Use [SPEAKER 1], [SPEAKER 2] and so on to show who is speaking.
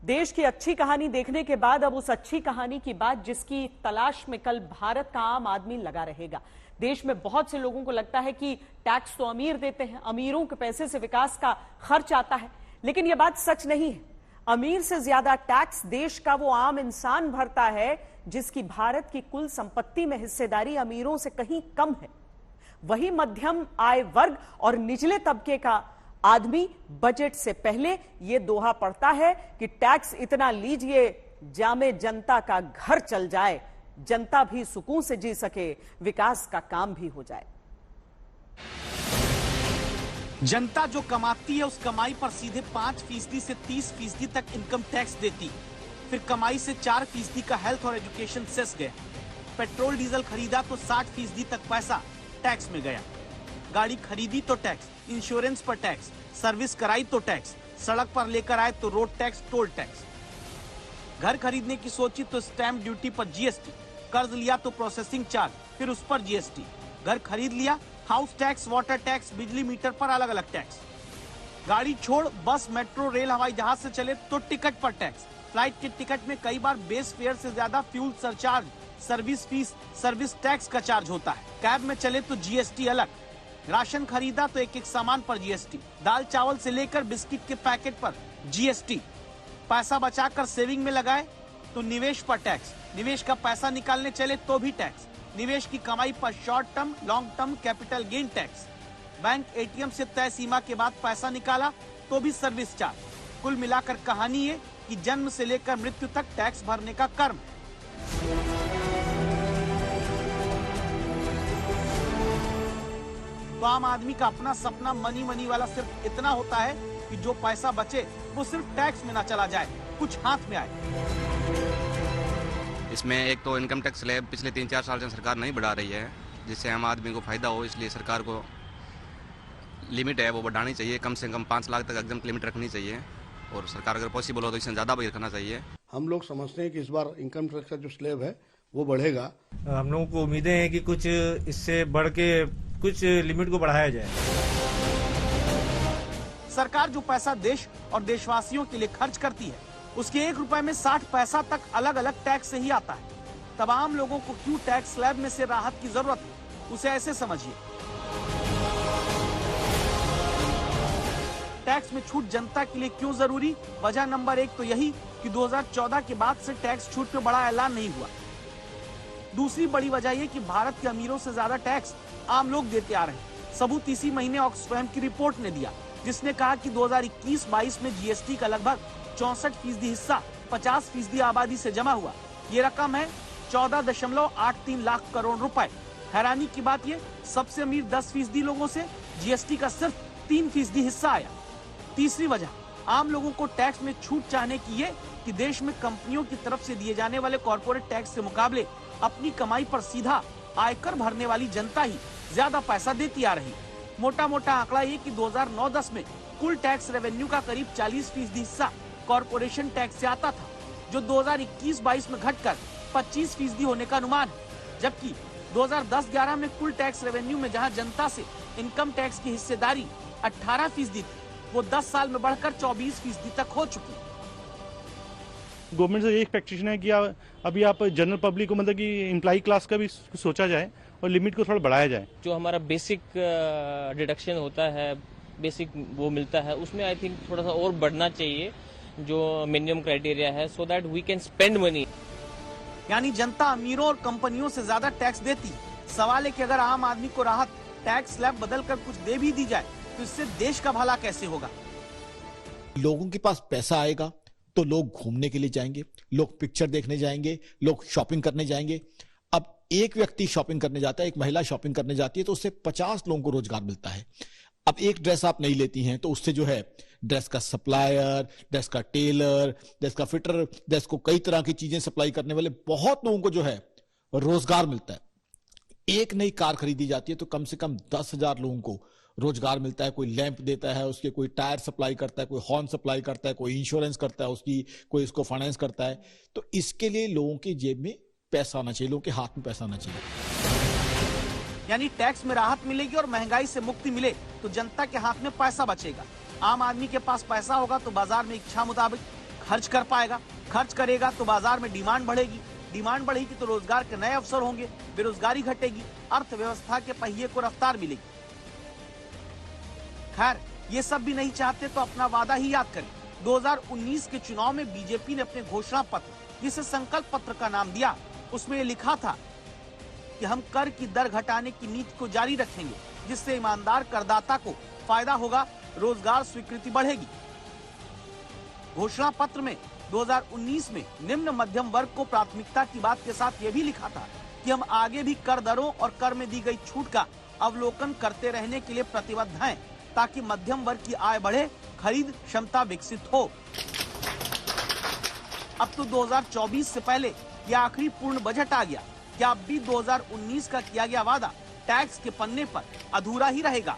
[SPEAKER 1] देश की अच्छी कहानी देखने के बाद अब उस अच्छी कहानी की बात जिसकी तलाश में कल भारत का आम आदमी लगा रहेगा। देश में बहुत से लोगों को लगता है कि टैक्स तो अमीर देते हैं, अमीरों के पैसे से विकास का खर्च आता है, लेकिन यह बात सच नहीं है। अमीर से ज्यादा टैक्स देश का वो आम इंसान भरता है जिसकी भारत की कुल संपत्ति में हिस्सेदारी अमीरों से कहीं कम है। वही मध्यम आय वर्ग और निचले तबके का आदमी बजट से पहले यह दोहा पड़ता है कि टैक्स इतना लीजिए जामे जनता का घर चल जाए, जनता भी सुकून से जी सके, विकास का काम भी हो जाए।
[SPEAKER 2] जनता जो कमाती है उस कमाई पर सीधे 5% से 30% तक इनकम टैक्स देती, फिर कमाई से 4% का हेल्थ और एजुकेशन सेस गया। पेट्रोल डीजल खरीदा तो 60% तक पैसा टैक्स में गया। गाड़ी खरीदी तो टैक्स, इंश्योरेंस पर टैक्स, सर्विस कराई तो टैक्स, सड़क पर लेकर आए तो रोड टैक्स, टोल टैक्स। घर खरीदने की सोची तो स्टैंप ड्यूटी पर जीएसटी, कर्ज लिया तो प्रोसेसिंग चार्ज, फिर उस पर जीएसटी। घर खरीद लिया, हाउस टैक्स, वाटर टैक्स, बिजली मीटर पर अलग अलग टैक्स। गाड़ी छोड़ बस, मेट्रो, रेल, हवाई जहाज से चले तो टिकट पर टैक्स। फ्लाइट के टिकट में कई बार बेस फेयर से ज्यादा fuel surcharge, service fees, service tax का चार्ज होता है। कैब में चले तो जीएसटी अलग। राशन खरीदा तो एक एक सामान पर जीएसटी, दाल चावल से लेकर बिस्किट के पैकेट पर जीएसटी। पैसा बचाकर सेविंग में लगाए तो निवेश पर टैक्स, निवेश का पैसा निकालने चले तो भी टैक्स, निवेश की कमाई पर short term, long term capital gain tax. Bank ATM से तय सीमा के बाद पैसा निकाला तो भी सर्विस चार्ज। कुल मिलाकर कहानी ये कि जन्म से लेकर मृत्यु तक टैक्स भरने का कर्म। तो आम आदमी का अपना सपना मनी मनी वाला सिर्फ इतना होता है कि जो पैसा बचे वो सिर्फ टैक्स में ना चला जाए, कुछ हाथ में आए।
[SPEAKER 3] इसमें एक तो इनकम टैक्स स्लैब पिछले 3-4 साल से सरकार नहीं बढ़ा रही है, जिससे आम आदमी को फायदा हो, इसलिए सरकार को लिमिट है वो बढ़ानी चाहिए। कम से कम 5 लाख तक एग्जम्प्ट लिमिट रखनी चाहिए और सरकार अगर पॉसिबल हो तो इससे ज़्यादा भी रखना चाहिए।
[SPEAKER 4] हम लोग समझते हैं कि इस बार इनकम टैक्स का जो स्लैब है वो बढ़ेगा।
[SPEAKER 5] हम लोगों को उम्मीदें हैं कि कुछ इससे बढ़ के कुछ लिमिट को बढ़ाया जाए।
[SPEAKER 2] सरकार जो पैसा देश और देशवासियों के लिए खर्च करती है उसके 1 रुपए में 60 पैसा तक अलग अलग टैक्स से ही आता है। तब आम लोगों को क्यों टैक्स स्लैब में से राहत की जरूरत है, उसे ऐसे समझिए। टैक्स में छूट जनता के लिए क्यों जरूरी? वजह नंबर 1 तो यही कि 2014 के बाद से टैक्स छूट पे बड़ा ऐलान नहीं हुआ। दूसरी बड़ी वजह यह कि भारत के अमीरों से ज्यादा टैक्स आम लोग देते आ रहे हैं। सबूत इसी महीने ऑक्सफैम की रिपोर्ट ने दिया, जिसने कहा कि 2021-22 में जीएसटी का लगभग 64% हिस्सा 50% आबादी से जमा हुआ। ये रकम है 14.83 लाख करोड़ रुपए। हैरानी की बात ये, सबसे अमीर 10% लोगों से जीएसटी का सिर्फ 3% हिस्सा आया। तीसरी वजह आम लोगों को टैक्स में छूट चाहने की ये कि देश में कंपनियों की तरफ से दिए जाने वाले कॉर्पोरेट टैक्स के मुकाबले अपनी कमाई पर सीधा आयकर भरने वाली जनता ही ज्यादा पैसा देती आ रही। मोटा मोटा आंकड़ा ये कि 2009-10 में कुल टैक्स रेवेन्यू का करीब 40% हिस्सा कॉर्पोरेशन टैक्स से आता था, जो 2021-22 में घटकर 25% होने का अनुमान है। जबकि 2010-11 में कुल टैक्स रेवेन्यू में जहां जनता से इनकम टैक्स की हिस्सेदारी 18% थी, वो 10 साल में बढ़कर 24% तक हो चुकी।
[SPEAKER 6] गवर्नमेंट से ये एक्सपेक्टेशन है कि अभी आप जनरल पब्लिक को मतलब कि एम्प्लॉई क्लास का भी सोचा जाए और लिमिट को थोड़ा बढ़ाया जाए।
[SPEAKER 7] जो हमारा बेसिक डिडक्शन होता है, बेसिक वो मिलता है, उसमें आई थिंक थोड़ा सा और बढ़ना चाहिए जो मिनिमम क्राइटेरिया है, so that we can spend money.
[SPEAKER 2] यानी जनता अमीरों और कंपनियों से ज्यादा टैक्स देती। सवाल है कि अगर आम आदमी को राहत टैक्स स्लैब बदल कर कुछ दे भी दी जाए तो इससे देश का भला कैसे होगा?
[SPEAKER 8] लोगों के पास पैसा आएगा तो लोग घूमने के लिए जाएंगे, लोग पिक्चर देखने जाएंगे, लोग शॉपिंग करने जाएंगे। अब एक व्यक्ति शॉपिंग करने जाता है, एक महिला शॉपिंग करने जाती है तो उससे 50 लोगों को रोजगार मिलता है। अब एक ड्रेस आप नहीं लेती हैं तो उससे जो है ड्रेस का सप्लायर, ड्रेस का टेलर, ड्रेस का फिटर, ड्रेस को कई तरह की चीजें सप्लाई करने वाले बहुत लोगों को जो है रोजगार मिलता है। एक नई कार खरीदी जाती है तो कम से कम 10,000 लोगों को रोजगार मिलता है। कोई लैंप देता है, उसके कोई टायर सप्लाई करता है, कोई हॉर्न सप्लाई करता है, कोई इंश्योरेंस करता है उसकी, कोई इसको फाइनेंस करता है। तो इसके लिए लोगों की जेब में पैसा आना चाहिए, लोगों के हाथ में पैसा आना चाहिए।
[SPEAKER 2] यानी टैक्स में राहत मिलेगी और महंगाई से मुक्ति मिले तो जनता के हाथ में पैसा बचेगा। आम आदमी के पास पैसा होगा तो बाजार में इच्छा मुताबिक खर्च कर पाएगा, खर्च करेगा तो बाजार में डिमांड बढ़ेगी, डिमांड बढ़ेगी तो रोजगार के नए अवसर होंगे, बेरोजगारी घटेगी, अर्थव्यवस्था के पहिए को रफ्तार मिलेगी। खैर, ये सब भी नहीं चाहते तो अपना वादा ही याद करें। 2019 के चुनाव में बीजेपी ने अपने घोषणा पत्र, जिसे संकल्प पत्र का नाम दिया, उसमें ये लिखा था कि हम कर की दर घटाने की नीति को जारी रखेंगे, जिससे ईमानदार करदाता को फायदा होगा, रोजगार स्वीकृति बढ़ेगी। घोषणा पत्र में 2019 में निम्न मध्यम वर्ग को प्राथमिकता की बात के साथ यह भी लिखा था कि हम आगे भी कर दरों और कर में दी गई छूट का अवलोकन करते रहने के लिए प्रतिबद्ध हैं, ताकि मध्यम वर्ग की आय बढ़े, खरीद क्षमता विकसित हो। अब तो 2024 से पहले यह आखिरी पूर्ण बजट आ गया। क्या अब भी 2019 का किया गया वादा टैक्स के पन्ने पर अधूरा ही रहेगा?